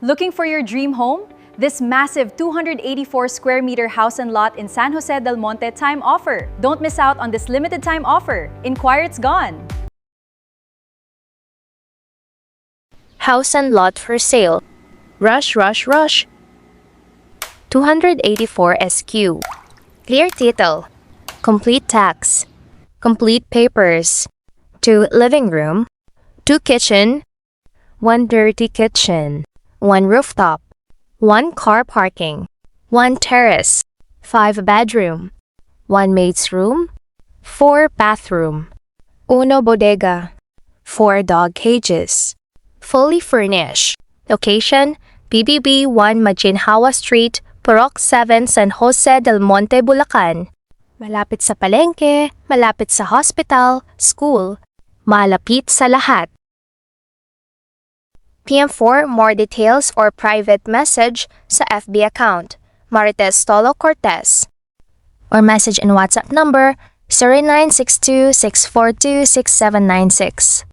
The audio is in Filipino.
Looking for your dream home? This massive 284 square meter house and lot in San Jose del Monte time offer. Don't miss out on this limited time offer. Inquire, it's gone. House and lot for sale. Rush, rush, rush. 284 SQ. Clear title. Complete tax. Complete papers. 2 living room. 2 kitchen. 1 dirty kitchen. 1 rooftop. 1 car parking. 1 terrace. 5 bedroom. 1 maid's room. 4 bathroom. 1 bodega. 4 dog cages. Fully furnished. Location, PBB 1 Majinhawa Street, Purok 7, San Jose del Monte, Bulacan. Malapit sa palengke, malapit sa hospital, school, malapit sa lahat. PM for more details or private message sa FB account, Marites Tolo Cortez. Or message in WhatsApp number 0962-642-6796.